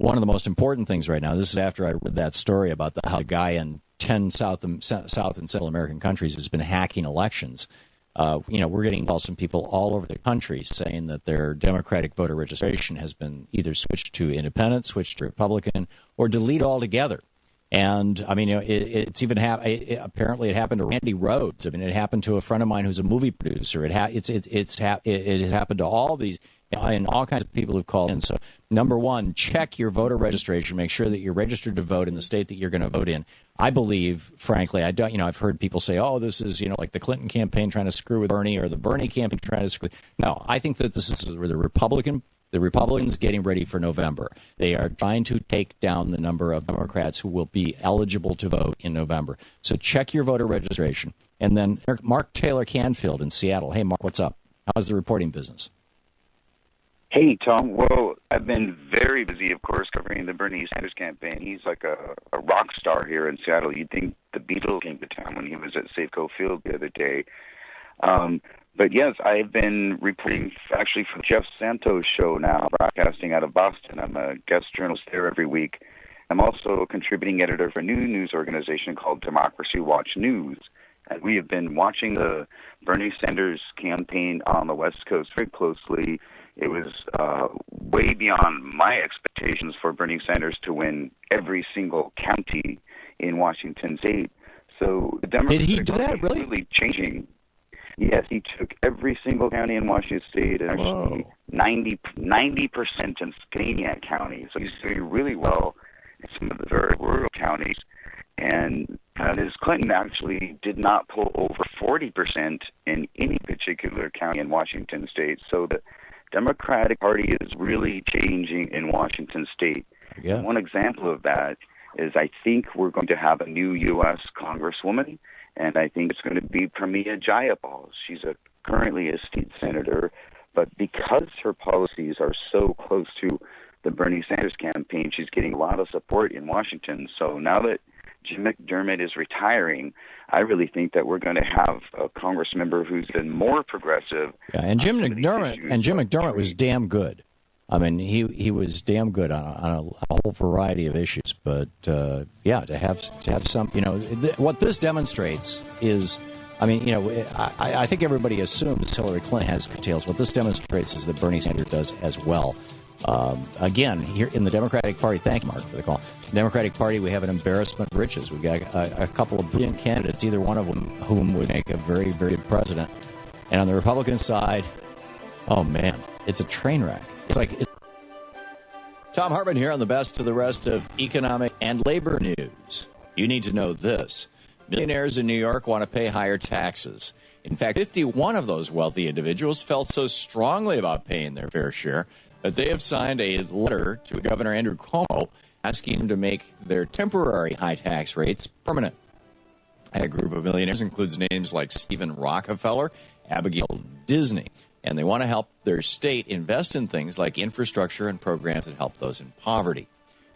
one of the most important things right now, this is after I read that story about how the guy in 10 South and Central American countries has been hacking elections. We're getting calls from people all over the country saying that their Democratic voter registration has been either switched to independent, switched to Republican, or deleted altogether. And I mean, it's even apparently it happened to Randy Rhodes. I mean, it happened to a friend of mine who's a movie producer. It has happened to all these. And all kinds of people who've called in. So, number one, check your voter registration. Make sure that you're registered to vote in the state that you're going to vote in. I believe, frankly, I've heard people say, "Oh, this is like the Clinton campaign trying to screw with Bernie, or the Bernie campaign trying to screw." No, I think that this is the Republicans getting ready for November. They are trying to take down the number of Democrats who will be eligible to vote in November. So, check your voter registration. And then, Mark Taylor-Canfield in Seattle. Hey, Mark, what's up? How's the reporting business? Hey, Tom. Well, I've been very busy, of course, covering the Bernie Sanders campaign. He's like a rock star here in Seattle. You'd think the Beatles came to town when he was at Safeco Field the other day. But yes, I've been reporting actually for the Jeff Santos show now, broadcasting out of Boston. I'm a guest journalist there every week. I'm also a contributing editor for a new news organization called Democracy Watch News. And we have been watching the Bernie Sanders campaign on the West Coast very closely. It was way beyond my expectations for Bernie Sanders to win every single county in Washington State. So the Democrats Did he do that, really changing. Yes, he took every single county in Washington State, and actually 90% in Scandia County. So he's doing really well in some of the very rural counties. And Ms. Clinton actually did not pull over 40% in any particular county in Washington State. So the Democratic Party is really changing in Washington State. Yeah. One example of that is I think we're going to have a new U.S. Congresswoman, and I think it's going to be Pramila Jayapal. She's currently a state senator, but because her policies are so close to the Bernie Sanders campaign, she's getting a lot of support in Washington. So now that Jim McDermott is retiring, I really think that we're going to have a Congress member who's been more progressive. Yeah, and Jim McDermott was damn good. I mean, he was damn good on a whole variety of issues. But to have some, what this demonstrates is, I think everybody assumes Hillary Clinton has curtails. What this demonstrates is that Bernie Sanders does as well. Again, here in the Democratic Party, thank you, Mark, for the call. The Democratic Party, we have an embarrassment of riches. We've got a couple of brilliant candidates, either one of whom would make a very, very good president. And on the Republican side, oh, man, it's a train wreck. Thom Hartmann here on the best to the rest of economic and labor news. You need to know this. Millionaires in New York want to pay higher taxes. In fact, 51 of those wealthy individuals felt so strongly about paying their fair share that they have signed a letter to Governor Andrew Cuomo asking him to make their temporary high tax rates permanent. A group of millionaires includes names like Stephen Rockefeller, Abigail Disney, and they want to help their state invest in things like infrastructure and programs that help those in poverty.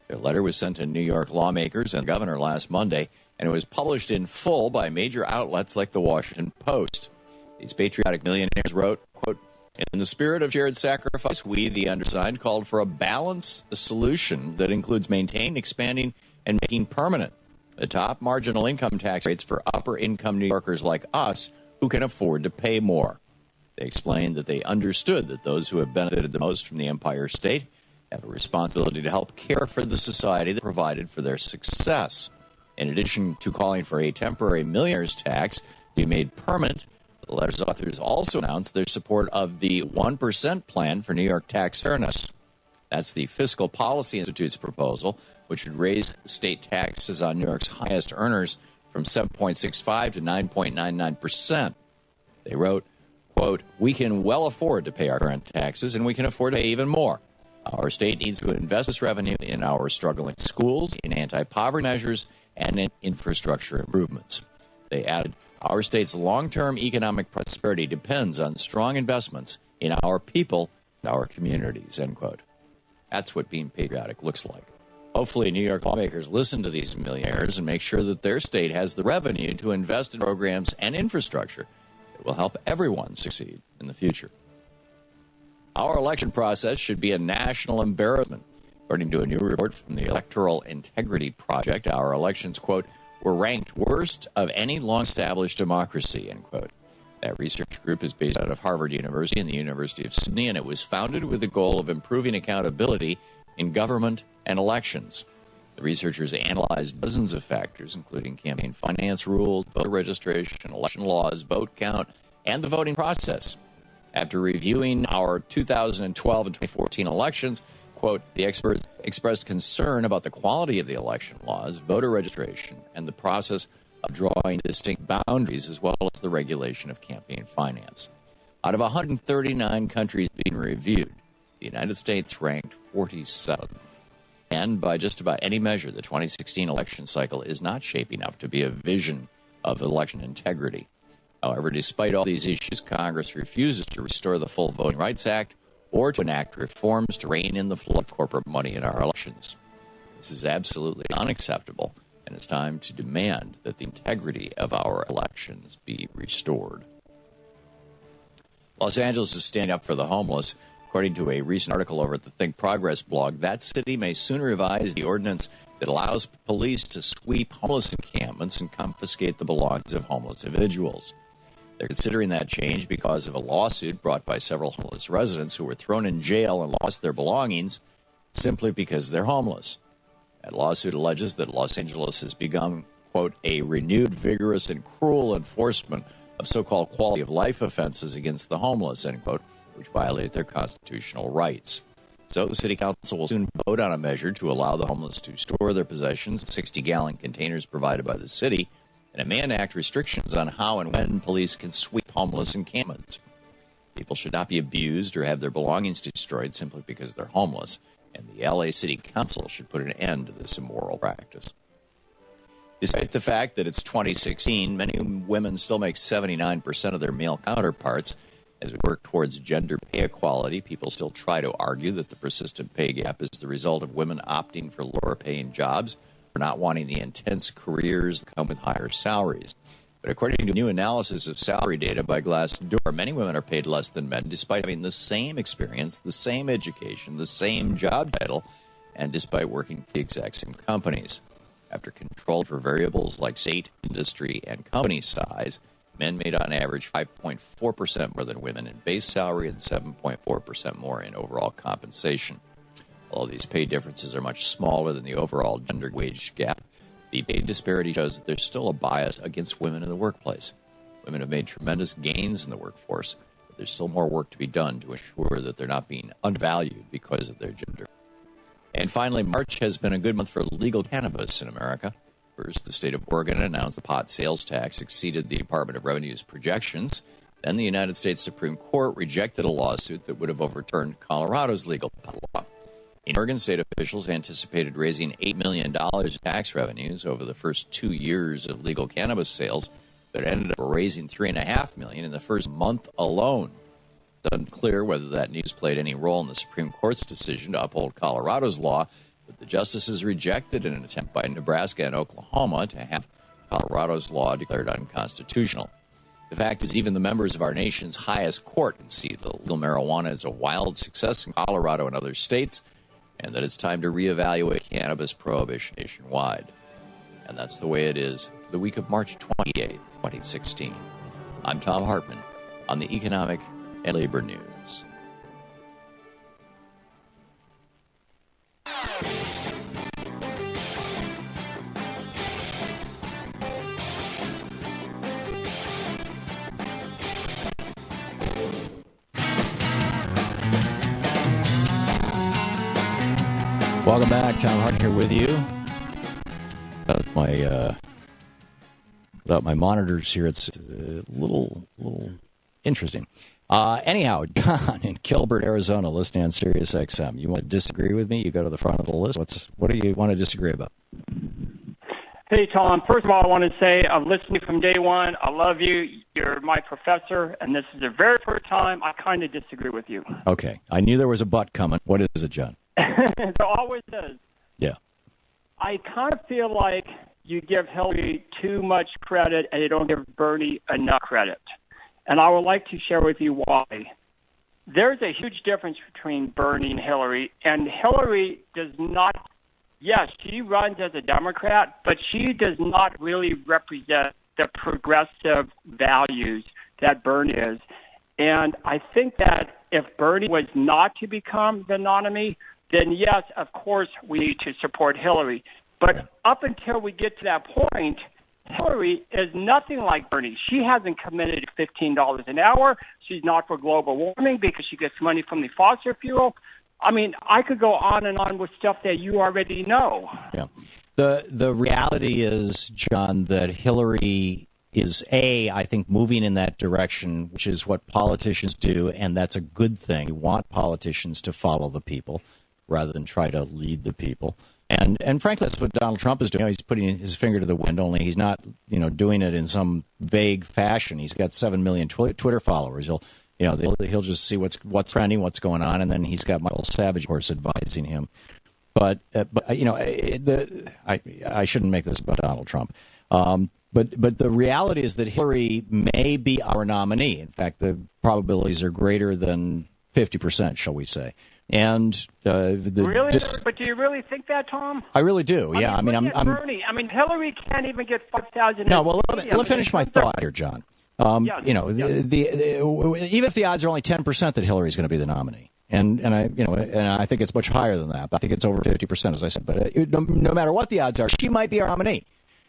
Their letter was sent to New York lawmakers and the governor last Monday, and it was published in full by major outlets like the Washington Post. These patriotic millionaires wrote, quote, "In the spirit of shared sacrifice, we, the undersigned, called for a balanced solution that includes maintaining, expanding, and making permanent the top marginal income tax rates for upper-income New Yorkers like us who can afford to pay more." They explained that they understood that those who have benefited the most from the Empire State have a responsibility to help care for the society that provided for their success. In addition to calling for a temporary millionaire's tax to be made permanent, the letter's authors also announced their support of the 1% plan for New York tax fairness. That's the Fiscal Policy Institute's proposal, which would raise state taxes on New York's highest earners from 7.65 to 9.99%. They wrote, quote, "We can well afford to pay our current taxes, and we can afford to pay even more. Our state needs to invest this revenue in our struggling schools, in anti-poverty measures, and in infrastructure improvements." They added, "Our state's long-term economic prosperity depends on strong investments in our people and our communities," end quote. That's what being patriotic looks like. Hopefully, New York lawmakers listen to these millionaires and make sure that their state has the revenue to invest in programs and infrastructure that will help everyone succeed in the future. Our election process should be a national embarrassment. According to a new report from the Electoral Integrity Project, our elections, quote, were ranked worst of any long-established democracy, end quote. That research group is based out of Harvard University and the University of Sydney, and it was founded with the goal of improving accountability in government and elections. The researchers analyzed dozens of factors, including campaign finance rules, voter registration, election laws, vote count, and the voting process. After reviewing our 2012 and 2014 elections, quote, the experts expressed concern about the quality of the election laws, voter registration, and the process of drawing distinct boundaries, as well as the regulation of campaign finance. Out of 139 countries being reviewed, the United States ranked 47th. And by just about any measure, the 2016 election cycle is not shaping up to be a vision of election integrity. However, despite all these issues, Congress refuses to restore the full Voting Rights Act or to enact reforms to rein in the flow of corporate money in our elections. This is absolutely unacceptable, and it's time to demand that the integrity of our elections be restored. Los Angeles is standing up for the homeless. According to a recent article over at the Think Progress blog, that city may soon revise the ordinance that allows police to sweep homeless encampments and confiscate the belongings of homeless individuals. They're considering that change because of a lawsuit brought by several homeless residents who were thrown in jail and lost their belongings simply because they're homeless. That lawsuit alleges that Los Angeles has begun, quote, a renewed, vigorous, and cruel enforcement of so-called quality of life offenses against the homeless, end quote, which violate their constitutional rights. So the city council will soon vote on a measure to allow the homeless to store their possessions in 60-gallon containers provided by the city, and it may enact restrictions on how and when police can sweep homeless encampments. People should not be abused or have their belongings destroyed simply because they're homeless, and the LA City Council should put an end to this immoral practice. Despite the fact that it's 2016, many women still make 79% of their male counterparts. As we work towards gender pay equality, people still try to argue that the persistent pay gap is the result of women opting for lower-paying jobs or not wanting the intense careers that come with higher salaries. But according to new analysis of salary data by Glassdoor, many women are paid less than men despite having the same experience, the same education, the same job title, and despite working for the exact same companies. After control for variables like state, industry, and company size, men made on average 5.4% more than women in base salary and 7.4% more in overall compensation. Although these pay differences are much smaller than the overall gender wage gap, the pay disparity shows that there's still a bias against women in the workplace. Women have made tremendous gains in the workforce, but there's still more work to be done to ensure that they're not being undervalued because of their gender. And finally, March has been a good month for legal cannabis in America. First, the state of Oregon announced the pot sales tax exceeded the Department of Revenue's projections. Then the United States Supreme Court rejected a lawsuit that would have overturned Colorado's legal pot law. In Oregon, state officials anticipated raising $8 million in tax revenues over the first 2 years of legal cannabis sales, but ended up raising $3.5 million in the first month alone. It's unclear whether that news played any role in the Supreme Court's decision to uphold Colorado's law, but the justices rejected an attempt by Nebraska and Oklahoma to have Colorado's law declared unconstitutional. The fact is, even the members of our nation's highest court can see that legal marijuana is a wild success in Colorado and other states, and that it's time to reevaluate cannabis prohibition nationwide. And that's the way it is for the week of March 28th, 2016. I'm Thom Hartmann on the Economic and Labor News. Welcome back. Thom Hartmann here with you. Without my monitors here, it's a little interesting. Anyhow, Don in Gilbert, Arizona, listening on Sirius XM. You want to disagree with me? You go to the front of the list. What do you want to disagree about? Hey, Tom. First of all, I want to say I've listened to you from day one. I love you. You're my professor, and this is the very first time I kind of disagree with you. Okay. I knew there was a but coming. What is it, John? It always is. Yeah. I kind of feel like you give Hillary too much credit and you don't give Bernie enough credit. And I would like to share with you why. there's a huge difference between Bernie and Hillary. And Hillary does not, yes, she runs as a Democrat, but she does not really represent the progressive values that Bernie is. And I think that if Bernie was not to become the nominee, then yes, of course, we need to support Hillary. But up until we get to that point, Hillary is nothing like Bernie. She hasn't committed to $15 an hour. She's not for global warming because she gets money from the fossil fuel. I mean, I could go on and on with stuff that you already know. Yeah. The reality is, John, that Hillary is, I think, moving in that direction, which is what politicians do, and that's a good thing. You want politicians to follow the people rather than try to lead the people. And frankly, that's what Donald Trump is doing. He's putting his finger to the wind, only he's not, doing it in some vague fashion. He's got 7 million Twitter followers. He'll just see what's trending, what's going on, and then he's got Michael Savage, of course, advising him. But I shouldn't make this about Donald Trump. But the reality is that Hillary may be our nominee. In fact, the probabilities are greater than 50%, shall we say. And really? But do you really think that, Tom? I really do. Yeah. I'm Bernie. I mean, Hillary can't even get 5,000. No. Well, let me finish my thought here, John. Even if the odds are only 10% that Hillary's going to be the nominee, and I think it's much higher than that. But I think it's over 50%, as I said. But no matter what the odds are, she might be our nominee,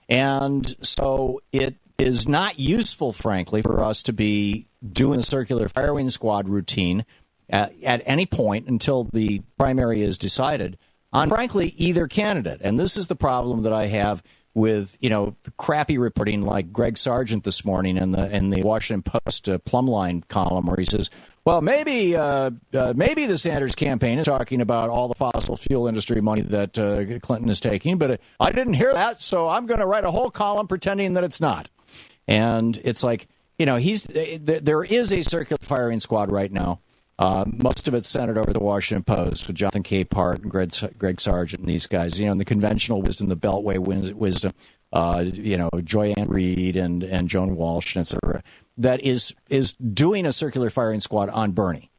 and so it is not useful, frankly, for us to be doing the circular firing squad routine at any point until the primary is decided on, frankly, either candidate. And this is the problem that I have with, crappy reporting like Greg Sargent this morning in the Washington Post Plumline column, where he says, well, maybe the Sanders campaign is talking about all the fossil fuel industry money that Clinton is taking, but I didn't hear that, so I'm going to write a whole column pretending that it's not. And it's like, there is a circular firing squad right now. Most of it's centered over the Washington Post with Jonathan Capehart and Greg Sargent and these guys. The conventional wisdom, the Beltway wisdom, Joyanne Reed and Joan Walsh, et cetera, that is doing a circular firing squad on Bernie.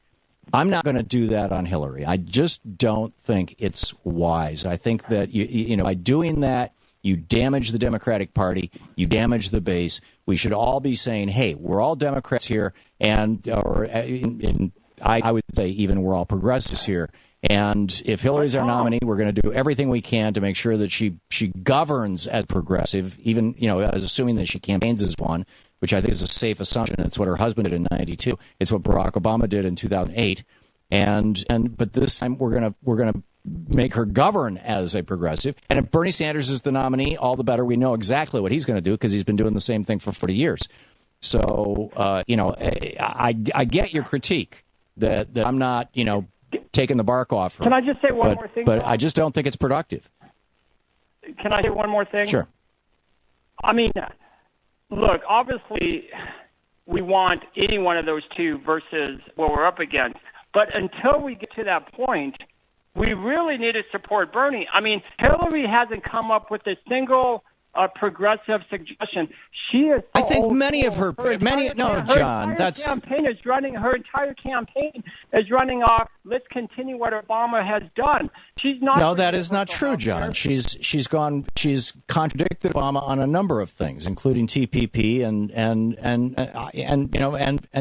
I'm not going to do that on Hillary. I just don't think it's wise. I think that by doing that, you damage the Democratic Party, you damage the base. We should all be saying, hey, we're all Democrats here, I would say even we're all progressives here. And if Hillary's our nominee, we're going to do everything we can to make sure that she governs as progressive, even, as assuming that she campaigns as one, which I think is a safe assumption. It's what her husband did in 92. It's what Barack Obama did in 2008. But this time we're going to make her govern as a progressive. And if Bernie Sanders is the nominee, all the better. We know exactly what he's going to do because he's been doing the same thing for 40 years. So, I get your critique. That I'm not, taking the bark off. Can I just say one more thing? But I just don't think it's productive. Can I say one more thing? Sure. I mean, look, obviously, we want any one of those two versus what we're up against. But until we get to that point, we really need to support Bernie. I mean, Hillary hasn't come up with a single progressive suggestion. She is. I think many of her John. That's her entire campaign is running off. Let's continue what Obama has done. She's not. No, that is not true, John. She's contradicted Obama on a number of things, including TPP and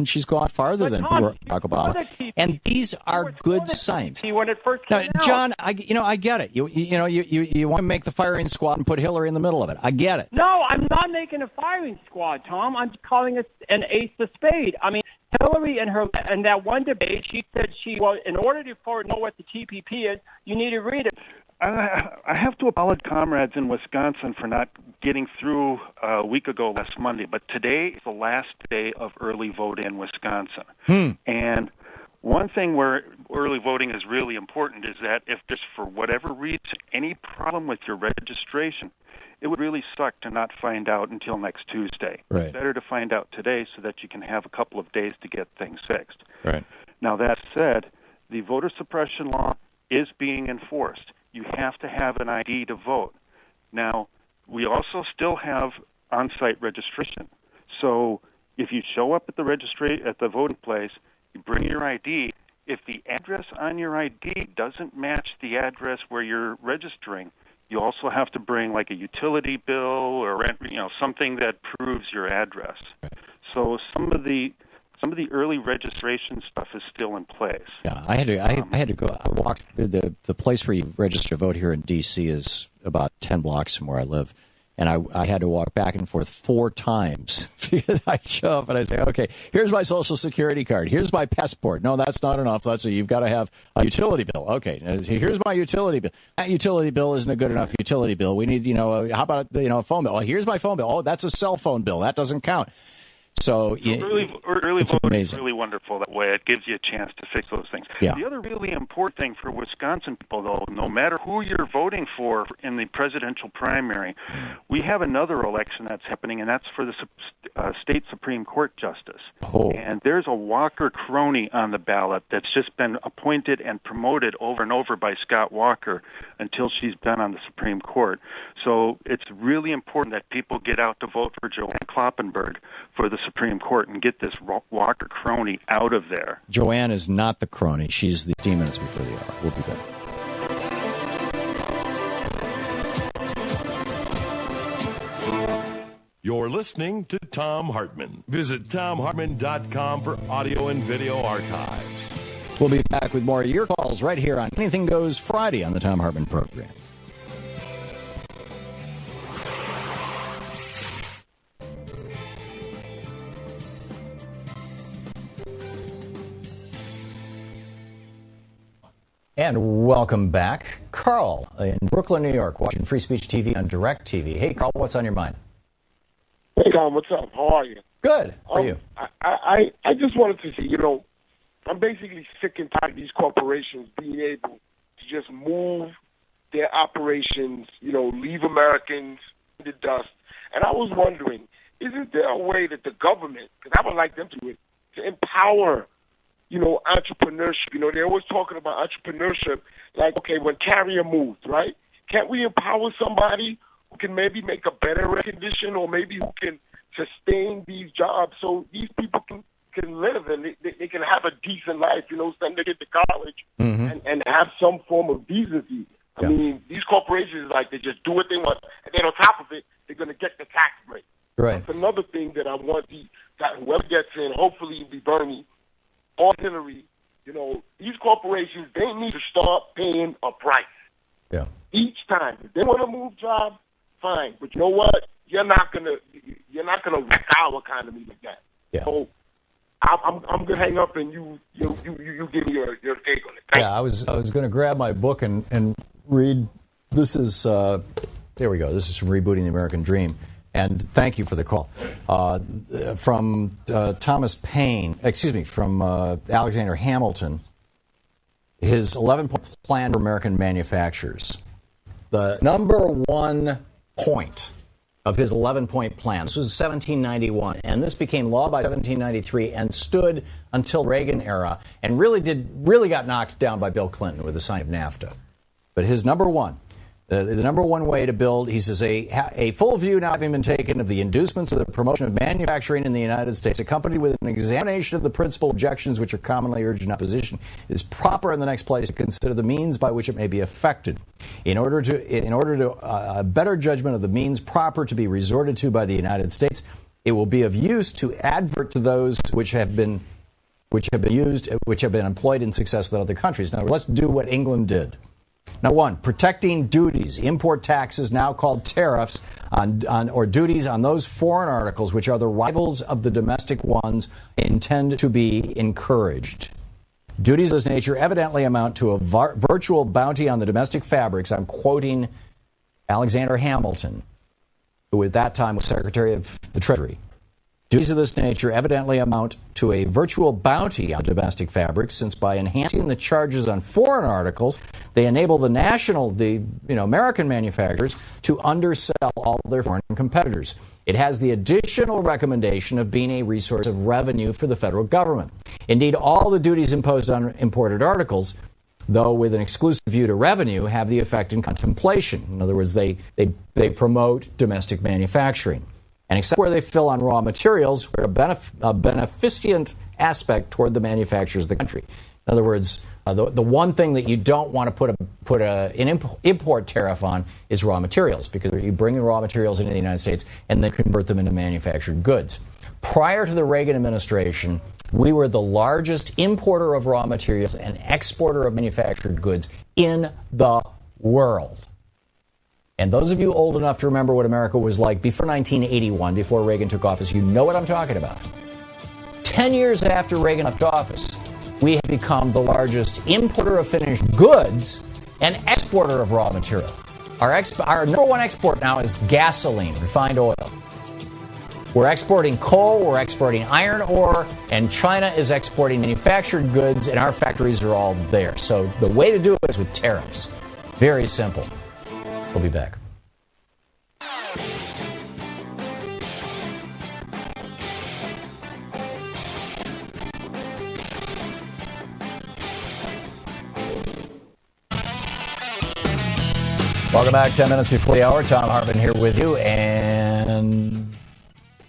she's gone farther than Barack Obama. And these are good signs. When it first came out. John, I get it. You want to make the firing squad and put Hillary in the middle of it. I get it. No, I'm not making a firing squad, Tom. I'm calling it an ace of spade. I mean, Hillary in that one debate, she said in order to know what the TPP is, you need to read it. I have to apologize, comrades in Wisconsin, for not getting through a week ago last Monday, but today is the last day of early voting in Wisconsin. And one thing where early voting is really important is that if there's, for whatever reason, any problem with your registration, it would really suck to not find out until next Tuesday. Right. It's better to find out today so that you can have a couple of days to get things fixed. Right. Now, that said, the voter suppression law is being enforced. You have to have an ID to vote. Now, we also still have on-site registration. So if you show up at the voting place You bring your ID. If the address on your ID doesn't match the address where you're registering, you also have to bring like a utility bill or rent, something that proves your address. So some of the early registration stuff is still in place. Yeah, I had to go. I walked the place where you register to vote here in D.C. is about 10 blocks from where I live, and I had to walk back and forth 4 times because I show up and I say, okay, here's my Social Security card, here's my passport. No, that's not enough. You've got to have a utility bill. Okay, here's my utility bill. That utility bill isn't a good enough utility bill. We need, how about a phone bill? Oh, here's my phone bill. Oh, that's a cell phone bill. That doesn't count. So early it's voting amazing. is really wonderful that way. It gives you a chance to fix those things. Yeah. The other really important thing for Wisconsin people, though, no matter who you're voting for in the presidential primary, we have another election that's happening, and that's for the state Supreme Court justice. Oh. And there's a Walker crony on the ballot that's just been appointed and promoted over and over by Scott Walker until she's been on the Supreme Court. So it's really important that people get out to vote for Joanne Kloppenburg for the Supreme Court and get this Walker crony out of there. Joanne is not the crony. She's the demons before the hour. We'll be back. You're listening to Thom Hartmann. Visit ThomHartmann.com for audio and video archives. We'll be back with more of your calls right here on Anything Goes Friday on the Thom Hartmann program. And welcome back. Carl in Brooklyn, New York, watching Free Speech TV on Direct TV. Hey, Carl, what's on your mind? Hey, Tom, what's up? How are you? Good. How are you? I just wanted to say, I'm basically sick and tired of these corporations being able to just move their operations, leave Americans in the dust. And I was wondering, isn't there a way that the government, because I would like them to do it, to empower entrepreneurship? They're always talking about entrepreneurship. Like, okay, when Carrier moved, right? Can't we empower somebody who can maybe make a better condition, or maybe who can sustain these jobs so these people can live and they can have a decent life, send their kid to college and have some form of decency. I mean, these corporations, they just do what they want, and then on top of it, they're going to get the tax break. Right. That's another thing that I want that whoever gets in, hopefully it'll be Bernie or Hillary, these corporations, they need to start paying a price. Yeah. Each time. If they want to move jobs, fine. But you know what? You're not gonna wreck our economy like that. Yeah. So I'm gonna hang up and you give me your take on it. I was going to grab my book and read. This is there we go. This is from Rebooting the American Dream. And thank you for the call. From Thomas Paine, from Alexander Hamilton, his 11-point plan for American manufacturers. The number one point of his 11-point plan, this was 1791, and this became law by 1793 and stood until Reagan era, and really got knocked down by Bill Clinton with the sign of NAFTA. But his number one, the number one way to build, he says, a full view now having been taken of the inducements of the promotion of manufacturing in the United States, accompanied with an examination of the principal objections which are commonly urged in opposition, is proper in the next place to consider the means by which it may be effected. In order to a better judgment of the means proper to be resorted to by the United States, it will be of use to advert to those which have been employed in success with other countries. Now, let's do what England did. Number one, protecting duties, import taxes, now called tariffs, or duties on those foreign articles which are the rivals of the domestic ones, intend to be encouraged. Duties of this nature evidently amount to a virtual bounty on the domestic fabrics. I'm quoting Alexander Hamilton, who at that time was Secretary of the Treasury. Duties of this nature evidently amount to a virtual bounty on domestic fabrics, since by enhancing the charges on foreign articles, they enable the American manufacturers to undersell all their foreign competitors. It has the additional recommendation of being a resource of revenue for the federal government. Indeed, all the duties imposed on imported articles, though with an exclusive view to revenue, have the effect in contemplation. In other words, they promote domestic manufacturing. And except where they fill on raw materials, we're a beneficent aspect toward the manufacturers of the country. In other words, the one thing that you don't want to put an import tariff on is raw materials, because you bring the raw materials into the United States and then convert them into manufactured goods. Prior to the Reagan administration, we were the largest importer of raw materials and exporter of manufactured goods in the world. And those of you old enough to remember what America was like before 1981, before Reagan took office, you know what I'm talking about. 10 years after Reagan left office, we have become the largest importer of finished goods and exporter of raw material. Our number one export now is gasoline, refined oil. We're exporting coal, we're exporting iron ore, and China is exporting manufactured goods, and our factories are all there. So the way to do it is with tariffs. Very simple. We'll be back. Welcome back. 10 minutes before the hour. Thom Hartmann here with you. And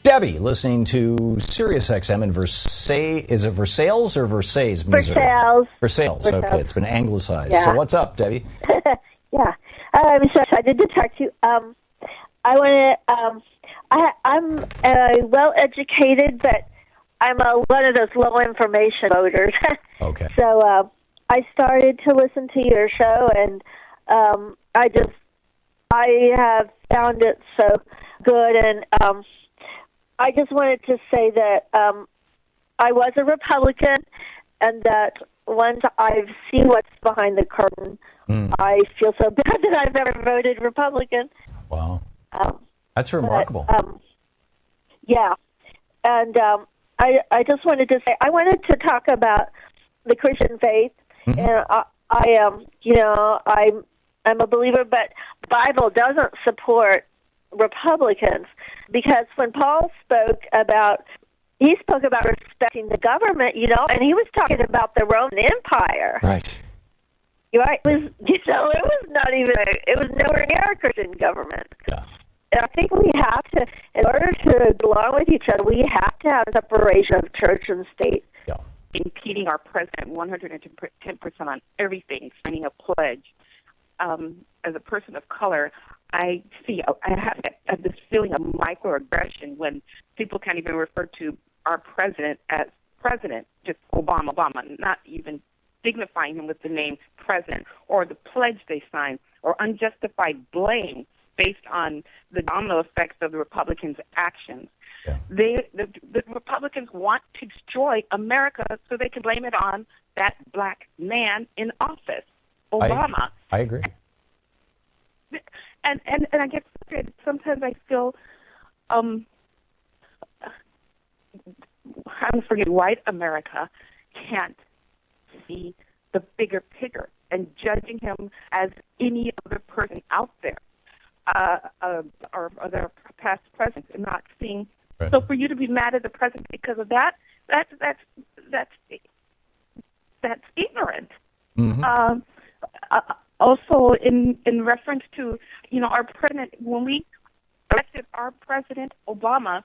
Debbie, listening to Sirius XM in Versailles. Is it Versailles or Versailles, Missouri? Versailles. Okay, it's been anglicized. Yeah. So what's up, Debbie? Yeah. I'm so excited to talk to you. I'm well-educated, but I'm one of those low-information voters. Okay. So I started to listen to your show, and I have found it so good, and I just wanted to say that I was a Republican, and that once I've seen what's behind the curtain, I feel so bad that I've never voted Republican. Wow. That's remarkable. Yeah. And I just wanted to say, I wanted to talk about the Christian faith, and I'm a believer, but the Bible doesn't support Republicans, because when Paul spoke about respecting the government, and he was talking about the Roman Empire. Right. Right. It was nowhere near a Christian government. Yeah. And I think we have to, in order to go along with each other, we have to have separation of church and state. Yeah. Impeding our president 110% on everything, signing a pledge. As a person of color, I have this feeling of microaggression when people can't even refer to our president as president, just Obama, not even dignifying him with the name president, or the pledge they signed, or unjustified blame based on the domino effects of the Republicans' actions. Yeah. The Republicans want to destroy America so they can blame it on that black man in office, Obama. I agree. And I get frustrated. Sometimes I feel I'm forgetting white America can't see the bigger picture and judging him as any other person out there, or other past presidents, and not seeing. Right. So for you to be mad at the president because of that's ignorant. Mm-hmm. Also, in reference to our president, when we elected our president Obama,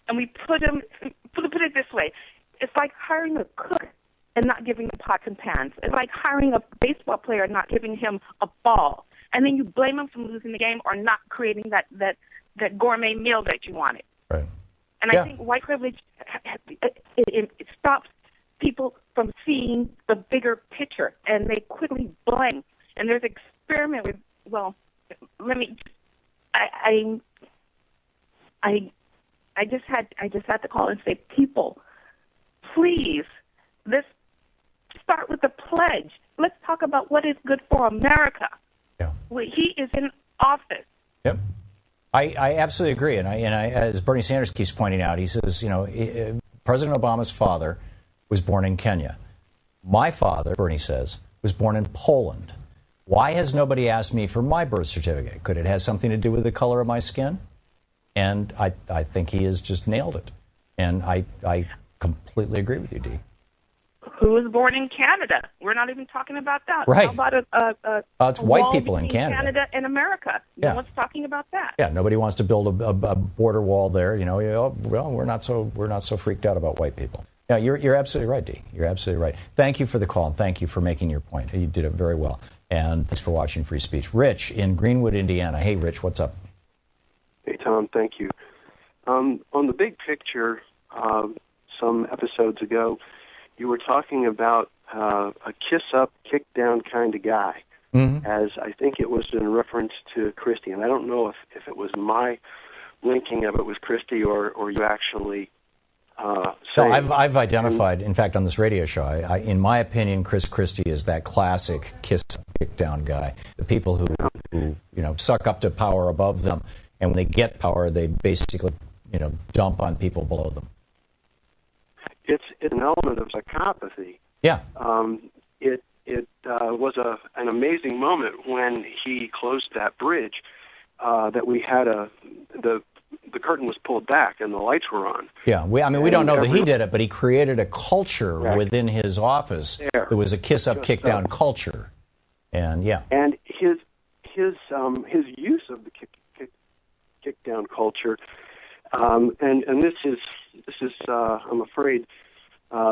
and we put it this way, it's like hiring a cook and not giving him pots and pans. It's like hiring a baseball player and not giving him a ball, and then you blame him for losing the game or not creating that gourmet meal that you wanted. Right. And I think white privilege it stops people from seeing the bigger picture, and they quickly blame. And there's an experiment with, I just had to call and say, people, please, let's start with the pledge. Let's talk about what is good for America. Yeah. He is in office. Yep. I absolutely agree. And I, as Bernie Sanders keeps pointing out, he says, President Obama's father was born in Kenya. My father, Bernie says, was born in Poland. Why has nobody asked me for my birth certificate? Could it have something to do with the color of my skin? And I think he has just nailed it. And I completely agree with you, Dee. who was born in Canada. We're not even talking about that. Right. How about it's white people in Canada. Canada and America. Yeah. No one's talking about that. Yeah, nobody wants to build a border wall there. Well, we're not so freaked out about white people. Yeah, you're absolutely right, Dee. You're absolutely right. Thank you for the call, and thank you for making your point. You did it very well. And thanks for watching Free Speech. Rich in Greenwood, Indiana. Hey, Rich, what's up? Hey, Tom, thank you. On the big picture, some episodes ago, you were talking about a kiss-up, kick-down kind of guy, as I think it was in reference to Christie. And I don't know if it was my linking of it with Christie or you actually No, I've identified, in fact, on this radio show, in my opinion, Chris Christie is that classic kiss-up, kick-down guy. The people who suck up to power above them, and when they get power, they basically, dump on people below them. It's an element of psychopathy. Yeah. It was an amazing moment when he closed that bridge. That we had the curtain was pulled back and the lights were on. Yeah, we don't know that he did it, but he created a culture within his office. There was a kiss-up, kick-down culture, and and his use of the kick-down culture, and this is I'm afraid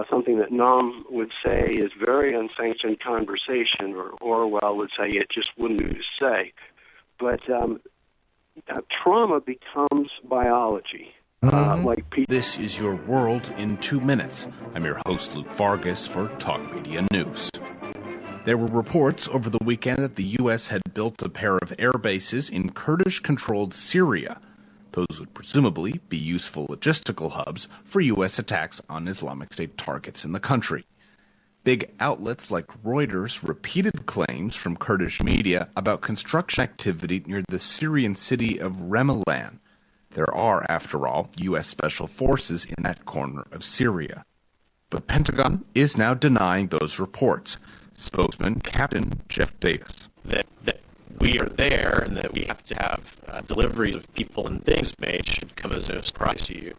something that Noam would say is very unsanctioned conversation, or Orwell would say it just wouldn't do to say, but. Trauma becomes biology. This is Your World in 2 Minutes. I'm your host, Luke Vargas, for Talk Media News. There were reports over the weekend that the U.S. had built a pair of air bases in Kurdish-controlled Syria. Those would presumably be useful logistical hubs for U.S. attacks on Islamic State targets in the country. Big outlets like Reuters repeated claims from Kurdish media about construction activity near the Syrian city of Remelan. There are, after all, U.S. special forces in that corner of Syria. But the Pentagon is now denying those reports. Spokesman Captain Jeff Davis. That we are there and that we have to have deliveries of people and things made should come as no surprise to you.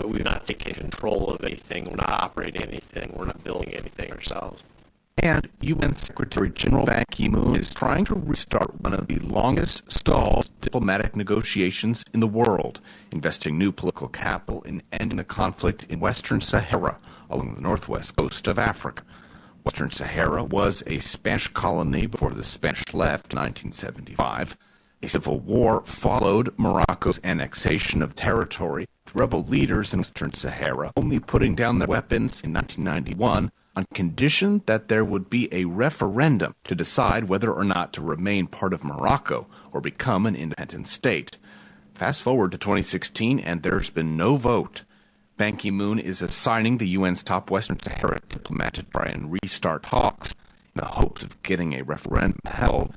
We've not taken control of anything. We're not operating anything. We're not building anything ourselves. And UN Secretary General Ban Ki-moon is trying to restart one of the longest stalled diplomatic negotiations in the world, investing new political capital in ending the conflict in Western Sahara along the northwest coast of Africa. Western Sahara was a Spanish colony before the Spanish left in 1975. A civil war followed Morocco's annexation of territory, with rebel leaders in Western Sahara only putting down their weapons in 1991 on condition that there would be a referendum to decide whether or not to remain part of Morocco or become an independent state. Fast forward to 2016, and there's been no vote. Ban Ki-moon is assigning the UN's top Western Sahara diplomat to try and restart talks in the hopes of getting a referendum held.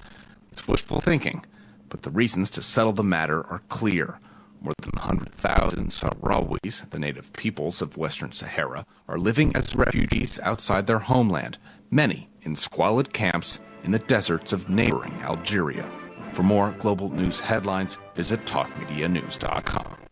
It's wishful thinking, but the reasons to settle the matter are clear. More than 100,000 Sahrawis, the native peoples of Western Sahara, are living as refugees outside their homeland, many in squalid camps in the deserts of neighboring Algeria. For more global news headlines, visit TalkMediaNews.com.